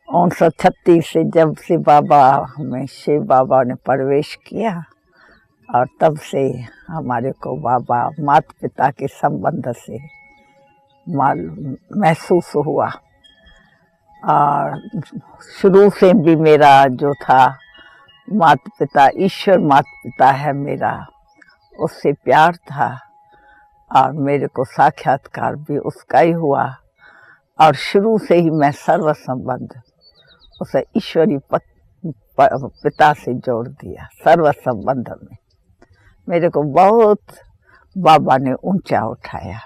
1936 से जब से बाबा में शिव बाबा ने प्रवेश किया और तब से हमारे को बाबा माता पिता के संबंध से महसूस हुआ। और शुरू से भी मेरा जो था माता पिता, ईश्वर माता पिता है मेरा, उससे प्यार था और मेरे को साक्षात्कार भी उसका ही हुआ। और शुरू से ही मैं सर्व संबंध उसे ईश्वरी पिता से जोड़ दिया। सर्व संबंध में मेरे को बहुत बाबा ने ऊंचा उठाया।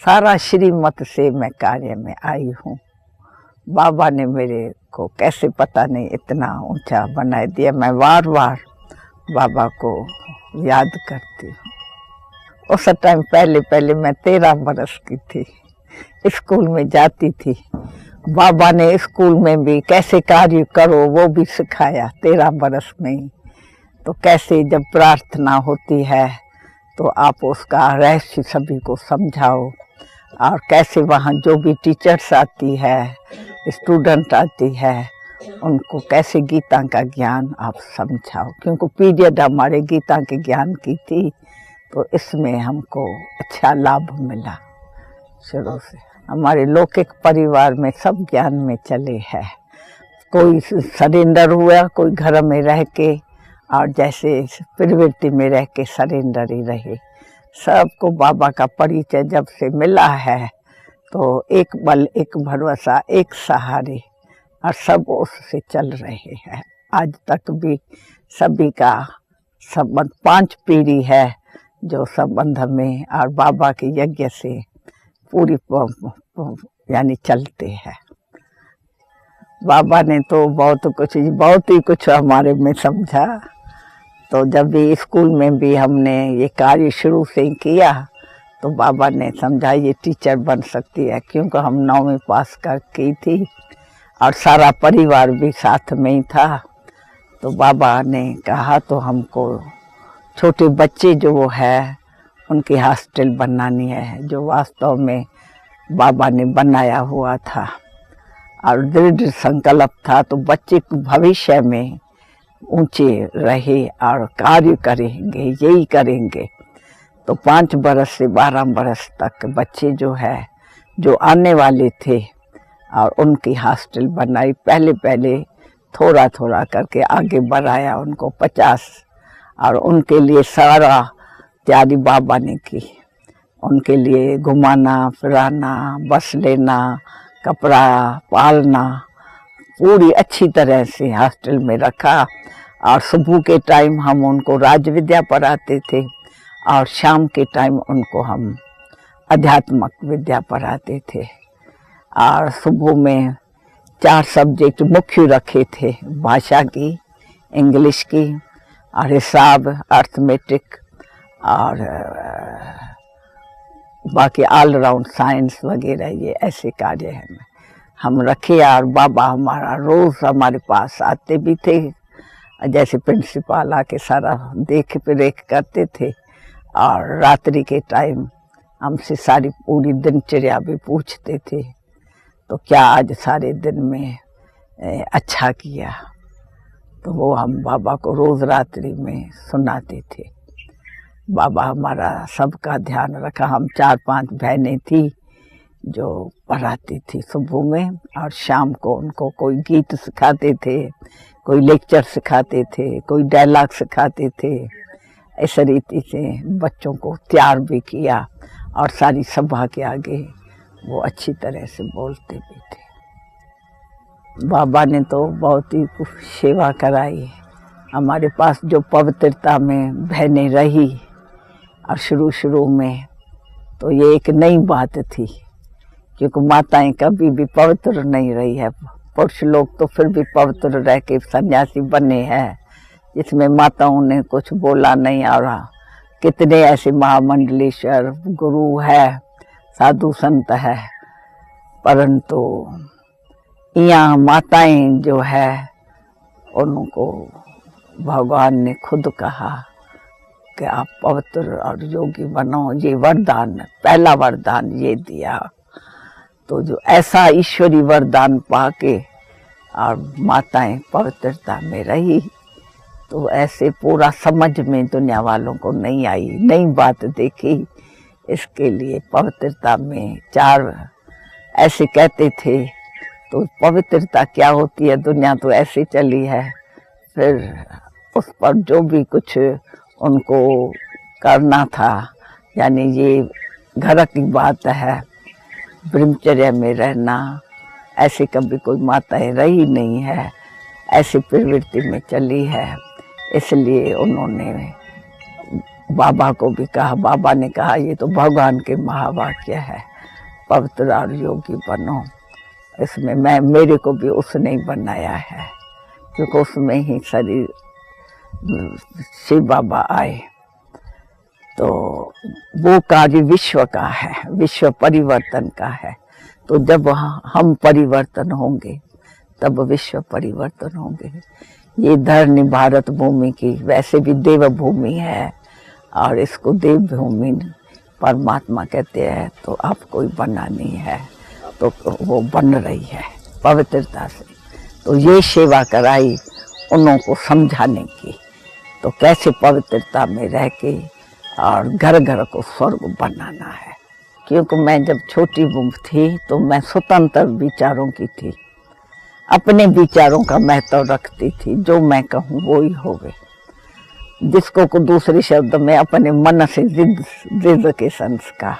सारा श्रीमत से मैं कार्य में आई हूँ। बाबा ने मेरे को कैसे पता नहीं इतना ऊंचा बना दिया। मैं बार बार बाबा को याद करती हूँ। उस टाइम पहले मैं 13 बरस की थी, स्कूल में जाती थी। बाबा ने स्कूल में भी कैसे कार्य करो वो भी सिखाया 13 बरस में ही। तो कैसे जब प्रार्थना होती है तो आप उसका रहस्य सभी को समझाओ, और कैसे वहाँ जो भी टीचर्स आती है, स्टूडेंट आती है, उनको कैसे गीता का ज्ञान आप समझाओ। क्योंकि पीरियड हमारे गीता के ज्ञान की थी, तो इसमें हमको अच्छा लाभ मिला। शुरू से हमारे लौकिक परिवार में सब ज्ञान में चले हैं। कोई सरेंडर हुआ, कोई घर में रह के और जैसे प्रवृत्ति में रह के सरेंडर ही रहे। सबको बाबा का परिचय जब से मिला है तो एक बल, एक भरोसा, एक सहारे, और सब उससे चल रहे हैं। आज तक भी सभी का संबंध 5 पीढ़ी है जो संबंध में और बाबा के यज्ञ से पूरी यानी चलते हैं। बाबा ने तो बहुत ही कुछ हमारे में समझा। तो जब भी स्कूल में भी हमने ये कार्य शुरू से ही किया तो बाबा ने समझा ये टीचर बन सकती है। क्योंकि हम 9वीं पास कर की थी और सारा परिवार भी साथ में ही था। तो बाबा ने कहा तो हमको छोटे बच्चे जो वो है उनकी हॉस्टल बनानी है, जो वास्तव में बाबा ने बनाया हुआ था और दृढ़ संकल्प था। तो बच्चे भविष्य में ऊंचे रहे और कार्य करेंगे, यही करेंगे। तो 5 बरस से 12 बरस तक बच्चे जो है जो आने वाले थे और उनकी हॉस्टल बनाई। पहले थोड़ा थोड़ा करके आगे बढ़ाया उनको 50, और उनके लिए सारा तैयारी बाबा ने की। उनके लिए घुमाना फिराना, बस लेना, कपड़ा पालना, पूरी अच्छी तरह से हॉस्टल में रखा। और सुबह के टाइम हम उनको राज विद्या पढ़ाते थे और शाम के टाइम उनको हम आध्यात्मिक विद्या पढ़ाते थे। और सुबह में 4 सब्जेक्ट मुख्य रखे थे, भाषा की, इंग्लिश की और हिसाब, अर्थमेटिक और बाकी ऑल राउंड साइंस वगैरह। ये ऐसे कार्य हैं हम रखे। और बाबा हमारा रोज़ हमारे पास आते भी थे, जैसे प्रिंसिपल आके सारा देख रेख करते थे। और रात्रि के टाइम हमसे सारी पूरी दिनचर्या भी पूछते थे, तो क्या आज सारे दिन में अच्छा किया। तो वो हम बाबा को रोज़ रात्रि में सुनाते थे। बाबा हमारा सबका ध्यान रखा। हम 4-5 बहनें थी जो पढ़ाती थी सुबह में, और शाम को उनको कोई गीत सिखाते थे, कोई लेक्चर सिखाते थे, कोई डायलॉग सिखाते थे। इस रीति से बच्चों को तैयार भी किया और सारी सभा के आगे वो अच्छी तरह से बोलते भी थे। बाबा ने तो बहुत ही सेवा कराई। हमारे पास जो पवित्रता में बहनें रही, और शुरू में तो ये एक नई बात थी, क्योंकि माताएं कभी भी पवित्र नहीं रही है। पुरुष लोग तो फिर भी पवित्र रह के सन्यासी बने हैं, जिसमें माताओं ने कुछ बोला नहीं। और कितने ऐसे महामंडलेश्वर गुरु है, साधु संत है, परंतु यहाँ माताएं जो है उनको भगवान ने खुद कहा कि आप पवित्र और योगी बनो। ये वरदान, पहला वरदान ये दिया। तो जो ऐसा ईश्वरी वरदान पाके और माताएं पवित्रता में रही। तो ऐसे पूरा समझ में दुनिया वालों को नहीं आई, नई बात देखी। इसके लिए पवित्रता में 4 ऐसे कहते थे। तो पवित्रता क्या होती है, दुनिया तो ऐसे चली है। फिर उस पर जो भी कुछ उनको करना था, यानी ये घर की बात है, ब्रह्मचर्य में रहना, ऐसे कभी कोई माताएं रही नहीं है, ऐसी प्रवृत्ति में चली है। इसलिए उन्होंने बाबा को भी कहा, बाबा ने कहा ये तो भगवान के महावाक्य है, पवित्र और योगी बनो। इसमें मेरे को भी उसने ही बनाया है, क्योंकि उसमें ही शरीर शिव बाबा आए। तो वो कार्य विश्व का है, विश्व परिवर्तन का है। तो जब हम परिवर्तन होंगे तब विश्व परिवर्तन होंगे। ये धरनी भारत भूमि की वैसे भी देव भूमि है, और इसको देव भूमि परमात्मा कहते हैं। तो अब कोई बना नहीं है, तो वो बन रही है पवित्रता से। तो ये सेवा कराई उन्हों को समझाने की, तो कैसे पवित्रता में रह के और घर घर को स्वर्ग बनाना है। क्योंकि मैं जब छोटी थी तो मैं स्वतंत्र विचारों की थी, अपने विचारों का महत्व रखती थी। जो मैं कहूँ वो ही होवे, जिसको को दूसरे शब्द में अपने मन से जिद के संस्कार।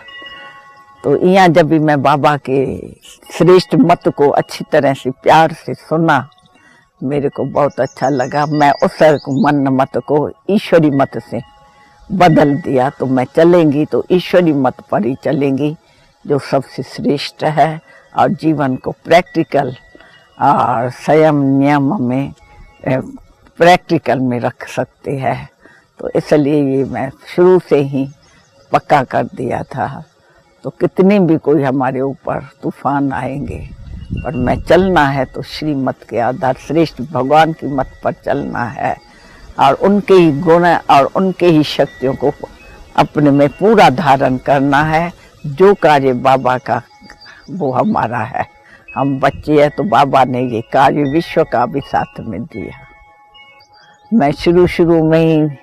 तो यहाँ जब भी मैं बाबा के श्रेष्ठ मत को अच्छी तरह से प्यार से सुना, मेरे को बहुत अच्छा लगा। मैं उस मन मत को ईश्वरी मत से बदल दिया। तो मैं चलेंगी तो ईश्वरी मत पर ही चलेंगी, जो सबसे श्रेष्ठ है, और जीवन को प्रैक्टिकल और संयम नियम में प्रैक्टिकल में रख सकते हैं। तो इसलिए ये मैं शुरू से ही पक्का कर दिया था। तो कितने भी कोई हमारे ऊपर तूफान आएंगे, पर मैं चलना है तो श्रीमत के आधार, श्रेष्ठ भगवान की मत पर चलना है, और उनके ही गुण और उनके ही शक्तियों को अपने में पूरा धारण करना है। जो कार्य बाबा का वो हमारा है। हम बच्चे हैं तो बाबा ने ये कार्य विश्व का भी साथ में दिया। मैं शुरू में ही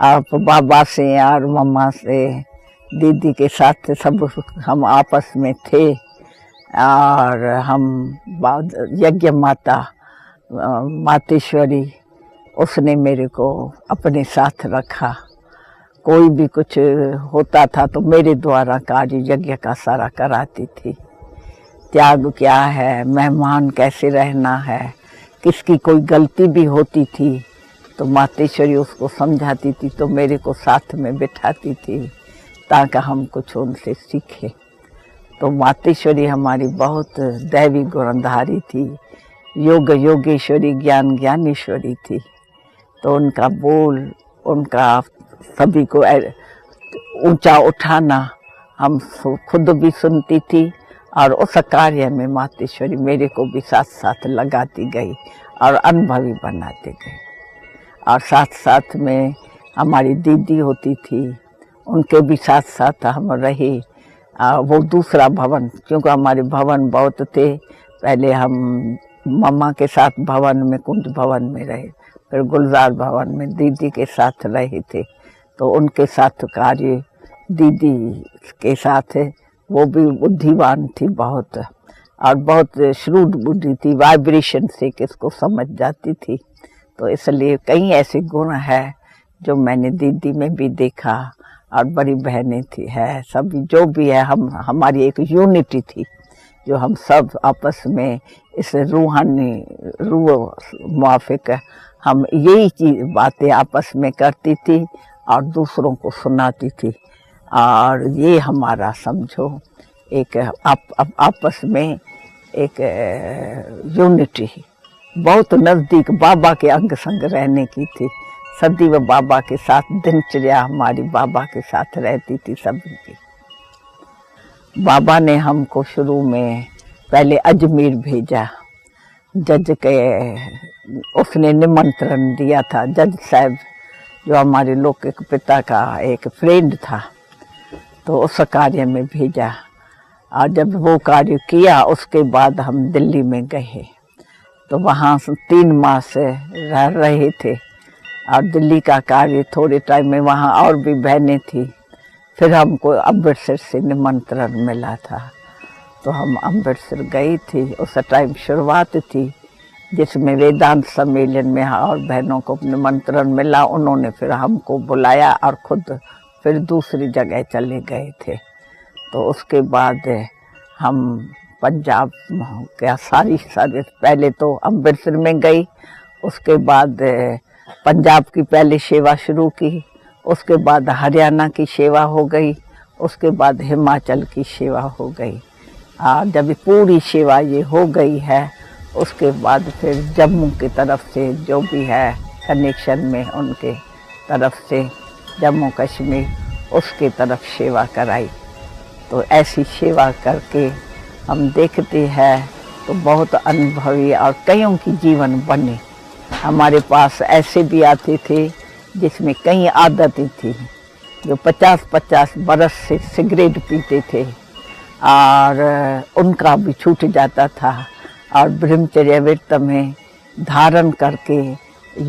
आप बाबा से और मम्मा से, दीदी के साथ सब हम आपस में थे। और हम यज्ञ माता मातेश्वरी, उसने मेरे को अपने साथ रखा। कोई भी कुछ होता था तो मेरे द्वारा कार्य यज्ञ का सारा कराती थी। त्याग क्या है, मेहमान कैसे रहना है, किसकी कोई गलती भी होती थी तो मातेश्वरी उसको समझाती थी, तो मेरे को साथ में बिठाती थी ताकि हम कुछ उनसे सीखें। तो मातेश्वरी हमारी बहुत दैवी गुणधारी थी, योग योगेश्वरी, ज्ञान ज्ञानेश्वरी थी। तो उनका बोल, उनका सभी को ऊंचा उठाना हम खुद भी सुनती थी, और उस कार्य में मातेश्वरी मेरे को भी साथ साथ लगाती गई और अनुभवी बनाती गई। और साथ साथ में हमारी दीदी होती थी, उनके भी साथ साथ हम रहे। वो दूसरा भवन, क्योंकि हमारे भवन बहुत थे। पहले हम मम्मा के साथ भवन में, कुंज भवन में रहे, फिर गुलजार भवन में दीदी के साथ रहे थे। तो उनके साथ कार्य दीदी के साथ, वो भी बुद्धिमान थी बहुत, और बहुत श्रूड बुद्धि थी, वाइब्रेशन से किसको समझ जाती थी। तो इसलिए कई ऐसे गुण है जो मैंने दीदी में भी देखा, और बड़ी बहनें थी है, सभी जो भी है, हमारी एक यूनिटी थी, जो हम सब आपस में इस रूहानी रूह मुआफिक हम यही चीज बातें आपस में करती थी और दूसरों को सुनाती थी। और ये हमारा समझो एक आपस में एक यूनिटी, बहुत नज़दीक बाबा के अंग संग रहने की थी। सदैव बाबा के साथ दिनचर्या हमारी बाबा के साथ रहती थी सभी की। बाबा ने हमको शुरू में पहले अजमेर भेजा, जज के उसने निमंत्रण दिया था। जज साहब जो हमारे लौकिक पिता का एक फ्रेंड था, तो उस कार्य में भेजा। और जब वो कार्य किया उसके बाद हम दिल्ली में गए। तो वहाँ 3 माह से रह रहे थे और दिल्ली का कार्य थोड़े टाइम में, वहाँ और भी बहनें थी। फिर हमको अमृतसर से निमंत्रण मिला था तो हम अमृतसर गई थी। उस टाइम शुरुआत थी जिसमें वेदांत सम्मेलन में और बहनों को निमंत्रण मिला। उन्होंने फिर हमको बुलाया और खुद फिर दूसरी जगह चले गए थे। तो उसके बाद हम पंजाब क्या सारी पहले तो अमृतसर में गई, उसके बाद पंजाब की पहले सेवा शुरू की, उसके बाद हरियाणा की सेवा हो गई, उसके बाद हिमाचल की सेवा हो गई। जब पूरी सेवा ये हो गई है उसके बाद फिर जम्मू की तरफ से जो भी है कनेक्शन में उनके तरफ से जम्मू कश्मीर उसके तरफ सेवा कराई। तो ऐसी सेवा करके हम देखते हैं तो बहुत अनुभवी और कईयों की जीवन बने। हमारे पास ऐसे भी आते थे जिसमें कई आदतें थी, जो 50-50 बरस से सिगरेट पीते थे और उनका भी छूट जाता था और ब्रह्मचर्य व्रत में धारण करके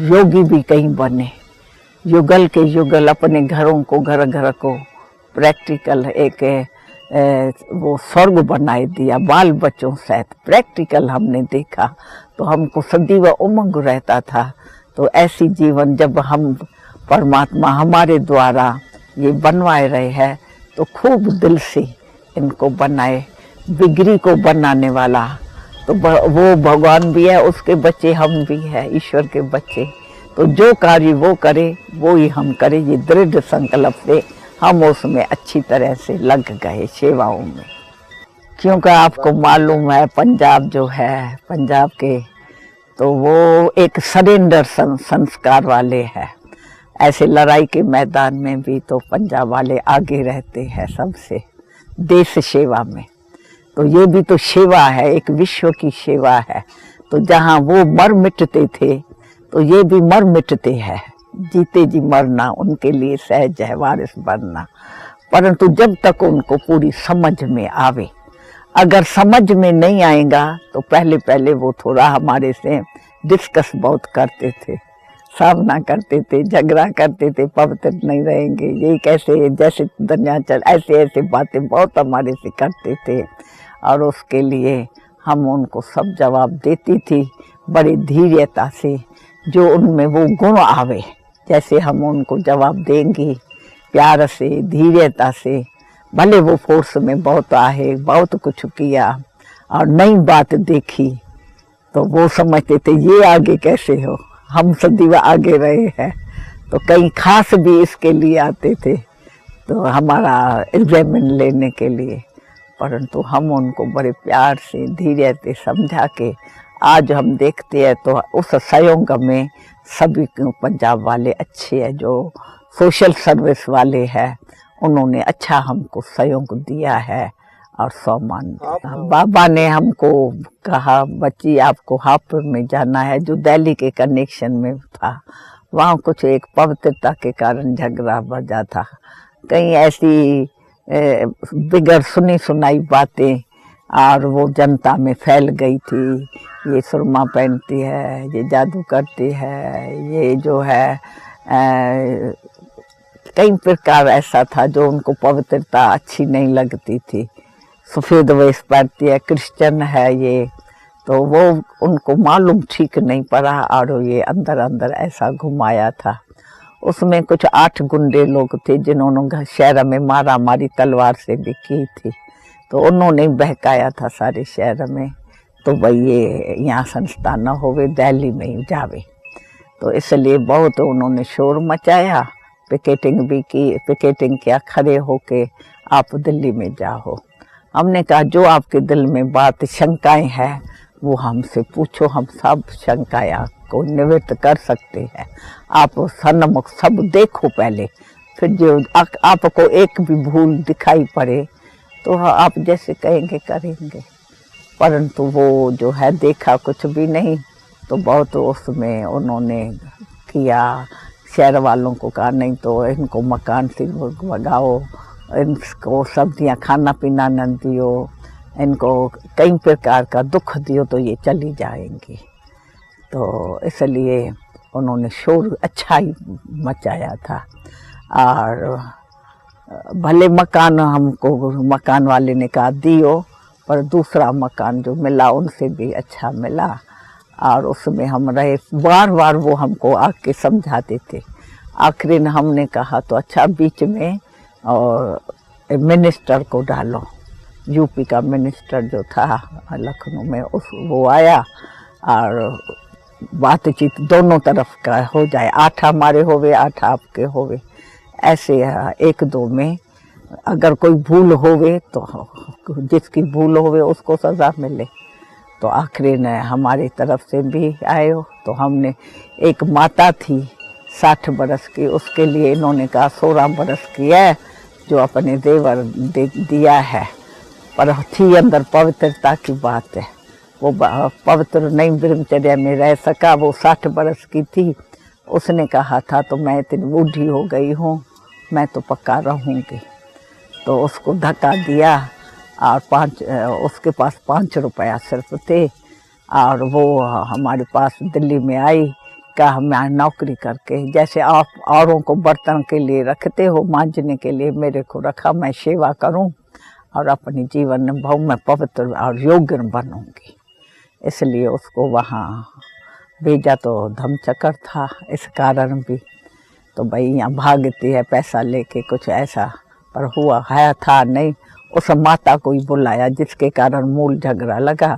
योगी भी कई बने। युगल के युगल अपने घरों को घर घर को प्रैक्टिकल एक वो स्वर्ग बनाए दिया बाल बच्चों सहित। प्रैक्टिकल हमने देखा तो हमको सदैव उमंग रहता था। तो ऐसी जीवन जब हम परमात्मा हमारे द्वारा ये बनवाए रहे हैं तो खूब दिल से इनको बनाए। बिगड़ी को बनाने वाला तो वो भगवान भी है, उसके बच्चे हम भी हैं, ईश्वर के बच्चे। तो जो कार्य वो करे वो ही हम करें, ये दृढ़ संकल्प से हम उसमें अच्छी तरह से लग गए सेवाओं में। क्योंकि आपको मालूम है पंजाब जो है, पंजाब के तो वो एक सरेंडर संस्कार वाले हैं। ऐसे लड़ाई के मैदान में भी तो पंजाब वाले आगे रहते हैं सबसे देश सेवा में। तो ये भी तो सेवा है, एक विश्व की सेवा है। तो जहाँ वो मर मिटते थे तो ये भी मर मिटते हैं। जीते जी मरना उनके लिए सहज है, वारिस बनना। परंतु जब तक उनको पूरी समझ में आवे, अगर समझ में नहीं आएगा तो पहले पहले वो थोड़ा हमारे से डिस्कस बहुत करते थे, सामना करते थे, झगड़ा करते थे, पवित्र नहीं रहेंगे, ये कैसे, जैसे दुनिया चल, ऐसे ऐसे बातें बहुत हमारे से करते थे। और उसके लिए हम उनको सब जवाब देती थी बड़ी धैर्यता से, जो उनमें वो गुण आवे। जैसे हम उनको जवाब देंगे प्यार से, धैर्यता से, भले वो फोर्स में बहुत आए, बहुत कुछ किया और नई बात देखी तो वो समझते थे ये आगे कैसे हो, हम सदैव आगे रहे हैं। तो कई खास भी इसके लिए आते थे तो हमारा एग्जामिन लेने के लिए। परंतु हम उनको बड़े प्यार से, धैर्य से समझा के आज हम देखते हैं तो उस सहयोग में सभी पंजाब वाले अच्छे हैं, जो सोशल सर्विस वाले हैं, उन्होंने अच्छा हमको सहयोग दिया है और सम्मान दिया। बाबा ने हमको कहा बच्ची आपको हापुड़ में जाना है, जो दिल्ली के कनेक्शन में था। वहाँ कुछ एक पवित्रता के कारण झगड़ा बजा था, कहीं ऐसी बिगड़ सुनी सुनाई बातें और वो जनता में फैल गई थी। ये सुरमा पहनती है, ये जादू करती है, ये जो है कई प्रकार ऐसा था जो उनको पवित्रता अच्छी नहीं लगती थी। सफ़ेद वेश पहनती है, क्रिश्चियन है ये, तो वो उनको मालूम ठीक नहीं पड़ा और ये अंदर अंदर ऐसा घुमाया था। उसमें कुछ 8 गुंडे लोग थे जिन्होंने शहर में मारा मारी तलवार से भी की थी। तो उन्होंने बहकाया था सारे शहर में तो भाई ये यहाँ संस्था न होवे, दिल्ली में ही जावे। तो इसलिए बहुत उन्होंने शोर मचाया, पिकेटिंग भी की, पिकेटिंग किया, खड़े होके आप दिल्ली में जाओ। हमने कहा जो आपके दिल में बात शंकाएं हैं वो हमसे पूछो, हम सब शंकाएं को निवृत्त कर सकते हैं। आप सन्मुख सब देखो पहले, फिर जो आपको एक भी भूल दिखाई पड़े तो आप जैसे कहेंगे करेंगे। परंतु वो जो है देखा कुछ भी नहीं, तो बहुत उसमें उन्होंने किया। शहर वालों को कहा नहीं तो इनको मकान से भगाओ, इनको सब्जियां खाना पीना न दियो, इनको कई प्रकार का दुख दियो तो ये चली जाएंगी। तो इसलिए उन्होंने शोर अच्छा ही मचाया था। और भले मकान हमको मकान वाले ने कहा दियो, पर दूसरा मकान जो मिला उनसे भी अच्छा मिला। और उसमें हम रहे, बार बार वो हमको आके समझाते थे। आखिरी में हमने कहा तो अच्छा बीच में और मिनिस्टर को डालो। यूपी का मिनिस्टर जो था लखनऊ में, वो आया और बातचीत दोनों तरफ का हो जाए, 8 हमारे होवे 8 आपके होवे, ऐसे 1-2 में अगर कोई भूल होवे तो जिसकी भूल होवे उसको सज़ा मिले। तो आखिरी ने हमारी तरफ से भी आए हो। तो हमने, एक माता थी 60 बरस की, उसके लिए इन्होंने कहा 16 बरस की है जो अपने देवर दिया है, पर थी अंदर पवित्रता की बात है, वो पवित्र नहीं ब्रह्मचर्य में रह सका। वो 60 बरस की थी, उसने कहा था तो मैं इतनी बूढ़ी हो गई हूँ, मैं तो पक्का रहूँगी। तो उसको धक्का दिया और उसके पास 5 रुपया सिर्फ थे। और वो हमारे पास दिल्ली में आई, कहा मैं नौकरी करके, जैसे आप औरों को बर्तन के लिए रखते हो मांजने के लिए, मेरे को रखा, मैं सेवा करूं और अपने जीवन में बहु मैं पवित्र और योग्य बनूंगी। इसलिए उसको वहाँ भेजा। तो धमचक्कर था इस कारण भी, तो भाई यहाँ भागती है पैसा लेके कुछ ऐसा, पर हुआ है था नहीं। उस माता को ही बुलाया जिसके कारण मूल झगड़ा लगा।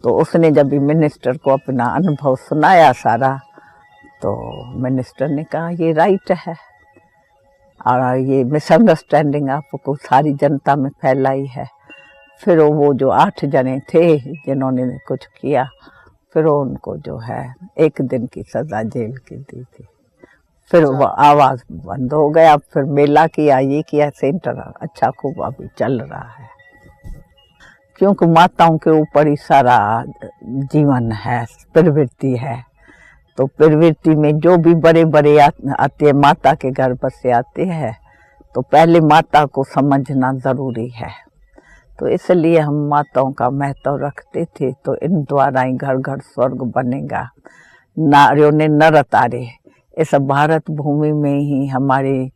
तो उसने जब भी मिनिस्टर को अपना अनुभव सुनाया सारा, तो मिनिस्टर ने कहा ये राइट है और ये मिसअंडरस्टैंडिंग आपको सारी जनता में फैलाई है। फिर वो जो 8 जने थे जिन्होंने कुछ किया, फिर उनको जो है 1 दिन की सज़ा जेल की दी थी। फिर वो आवाज़ बंद हो गया। फिर मेला किया, ये किया, सेंटर अच्छा खूब अभी चल रहा है, क्योंकि माताओं के ऊपर ही सारा जीवन है, प्रवृत्ति है। तो प्रवृत्ति में जो भी बड़े बड़े आते हैं, माता के गर्भ से आते हैं, तो पहले माता को समझना ज़रूरी है। तो इसलिए हम माताओं का महत्व रखते थे। तो इन द्वारा ही घर घर स्वर्ग बनेगा। नारियों ने नर तारे, इस भारत भूमि में ही हमारे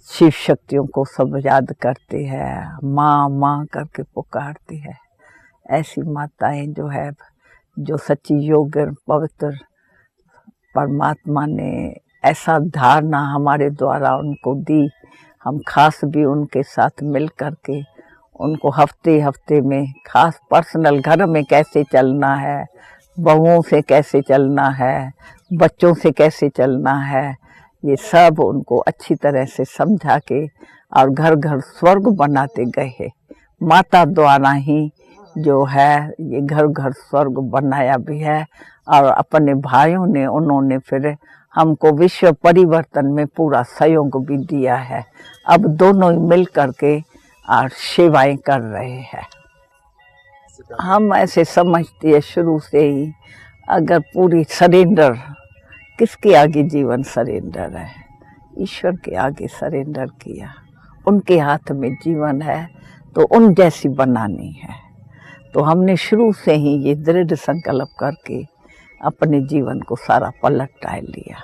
शिव शक्तियों को सब याद करते हैं, माँ माँ करके पुकारते हैं। ऐसी माताएं जो है, जो सच्ची योग्य पवित्र, परमात्मा ने ऐसा धारणा हमारे द्वारा उनको दी। हम खास भी उनके साथ मिल करके उनको हफ्ते हफ्ते में खास पर्सनल घर में कैसे चलना है, बहुओं से कैसे चलना है, बच्चों से कैसे चलना है, ये सब उनको अच्छी तरह से समझा के और घर घर स्वर्ग बनाते गए। माता द्वारा ही जो है ये घर घर स्वर्ग बनाया भी है। और अपने भाइयों ने, उन्होंने फिर हमको विश्व परिवर्तन में पूरा सहयोग भी दिया है। अब दोनों ही मिल करके और सेवाएं कर रहे हैं। हम ऐसे समझते हैं शुरू से ही, अगर पूरी सरेंडर, किसके आगे जीवन सरेंडर है? ईश्वर के आगे सरेंडर किया, उनके हाथ में जीवन है, तो उन जैसी बनानी है। तो हमने शुरू से ही ये दृढ़ संकल्प करके अपने जीवन को सारा पलट डाल लिया।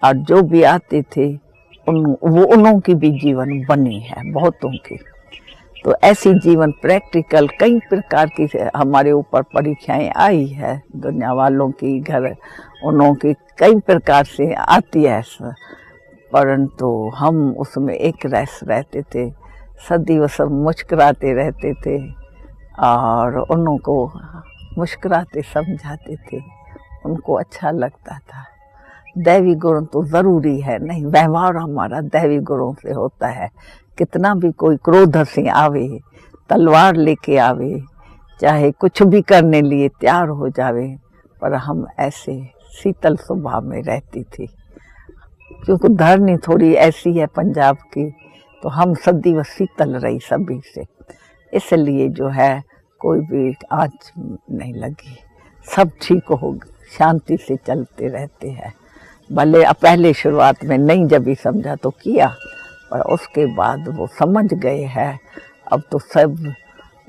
और जो भी आते थे उन्हों की भी जीवन बनी है, बहुतों की। तो ऐसी जीवन प्रैक्टिकल कई प्रकार की हमारे ऊपर परीक्षाएं आई है, दुनिया वालों की, घर उन्हों की कई प्रकार से आती है, परंतु हम उसमें एक रस रहते थे, सदैव सब मुस्कुराते रहते थे और उन्हों को मुस्कुराते समझाते थे, उनको अच्छा लगता था। दैवी गुण तो ज़रूरी है, नहीं व्यवहार हमारा दैवी गुणों से होता है। कितना भी कोई क्रोध से आवे, तलवार लेके आवे, चाहे कुछ भी करने लिए तैयार हो जावे, पर हम ऐसे शीतल स्वभाव में रहती थी। क्योंकि धरनी थोड़ी ऐसी है पंजाब की, तो हम सदैव शीतल रही सभी से, इसलिए जो है कोई भी आँच नहीं लगी, सब ठीक हो, शांति से चलते रहते हैं। भले पहले शुरुआत में नहीं जब भी समझा तो किया, पर उसके बाद वो समझ गए हैं। अब तो सब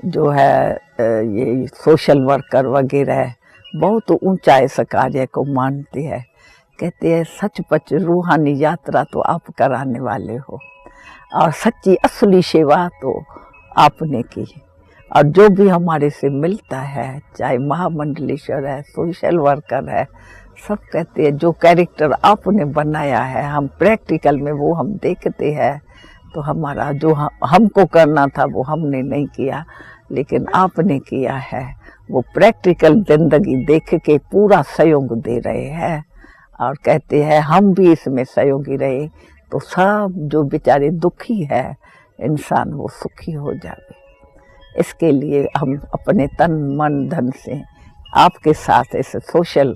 जो है ये सोशल वर्कर वगैरह बहुत ऊंचा इस कार्य को मानती है। कहते हैं सचपच रूहानी यात्रा तो आप कराने वाले हो और सच्ची असली सेवा तो आपने की। और जो भी हमारे से मिलता है, चाहे महामंडलेश्वर है, सोशल वर्कर है, सब कहते हैं जो कैरेक्टर आपने बनाया है हम प्रैक्टिकल में वो हम देखते हैं। तो हमारा जो हमको करना था वो हमने नहीं किया, लेकिन आपने किया है। वो प्रैक्टिकल जिंदगी देख के पूरा सहयोग दे रहे हैं और कहते हैं हम भी इसमें सहयोगी रहे तो सब जो बेचारे दुखी है इंसान वो सुखी हो जाए। इसके लिए हम अपने तन मन धन से आपके साथ इस सोशल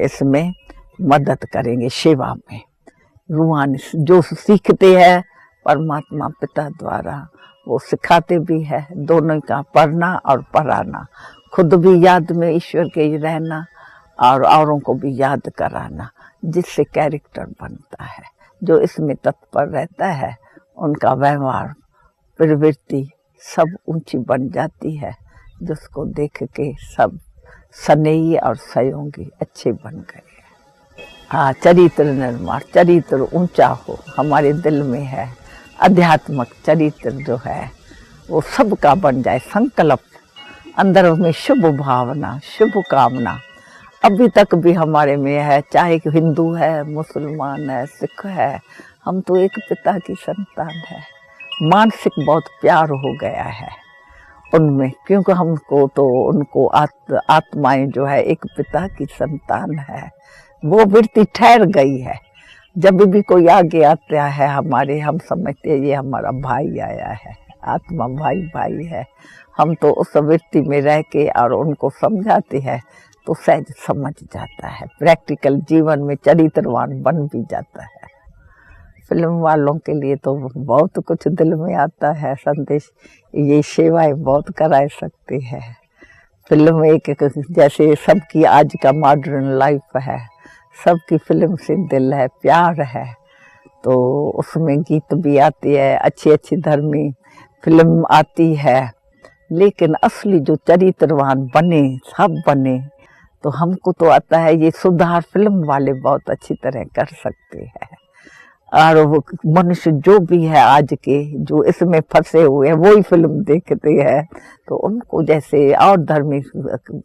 इसमें मदद करेंगे, सेवा में। रूहानी जो सीखते हैं परमात्मा पिता द्वारा वो सिखाते भी है, दोनों का पढ़ना और पढ़ाना, खुद भी याद में ईश्वर के रहना और औरों को भी याद कराना, जिससे कैरेक्टर बनता है। जो इसमें तत्पर रहता है उनका व्यवहार प्रवृत्ति सब ऊंची बन जाती है, जिसको देख के सब स्नेही और सहयोगी अच्छे बन गए। हाँ, चरित्र निर्माण, चरित्र ऊंचा हो हमारे दिल में है। आध्यात्मिक चरित्र जो है वो सबका बन जाए, संकल्प अंदर में शुभ भावना, शुभ कामना अभी तक भी हमारे में है। चाहे हिंदू है, मुसलमान है, सिख है, हम तो एक पिता की संतान है। मानसिक बहुत प्यार हो गया है उनमें, क्योंकि हमको तो उनको आत्माएं जो है एक पिता की संतान है, वो वृत्ति ठहर गई है। जब भी कोई आगे आता है हमारे, हम समझते हैं ये हमारा भाई आया है, आत्मा भाई भाई है। हम तो उस वृत्ति में रह के और उनको समझाते हैं तो सहज समझ जाता है, प्रैक्टिकल जीवन में चरित्रवान बन भी जाता है। फिल्म वालों के लिए तो बहुत कुछ दिल में आता है संदेश, ये सेवाएं बहुत करा सकते हैं। फिल्म एक जैसे सबकी आज का मॉडर्न लाइफ है, सबकी फिल्म से दिल है, प्यार है, तो उसमें गीत भी आती है, अच्छी अच्छी धर्मी फिल्म आती है। लेकिन असली जो चरित्रवान बने, सब बने, तो हमको तो आता है ये सुधार फिल्म वाले बहुत अच्छी तरह कर सकते हैं। और वो मनुष्य जो भी है आज के जो इसमें फंसे हुए हैं वही फिल्म देखते हैं, तो उनको जैसे और धर्मी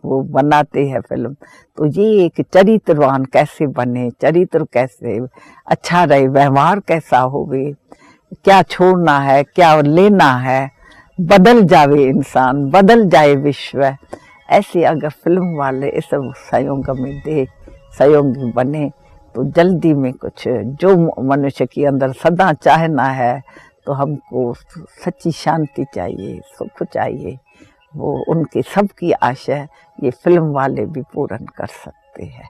वो बनाते हैं फिल्म। तो ये एक चरित्रवान कैसे बने, चरित्र कैसे अच्छा रहे, व्यवहार कैसा होवे, क्या छोड़ना है क्या लेना है, बदल जावे इंसान, बदल जाए विश्व, ऐसे अगर फिल्म वाले इस सहयोग में दे, सहयोगी बने तो जल्दी में कुछ जो मनुष्य के अंदर सदा चाहना है, तो हमको सच्ची शांति चाहिए, सुख चाहिए, वो उनके सबकी आशा ये फिल्म वाले भी पूर्ण कर सकते हैं।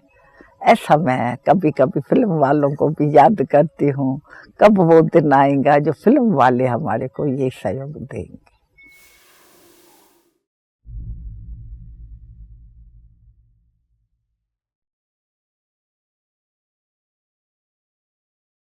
ऐसा मैं कभी कभी फिल्म वालों को भी याद करती हूँ, कब वो दिन आएगा जो फिल्म वाले हमारे को ये सहयोग देंगे।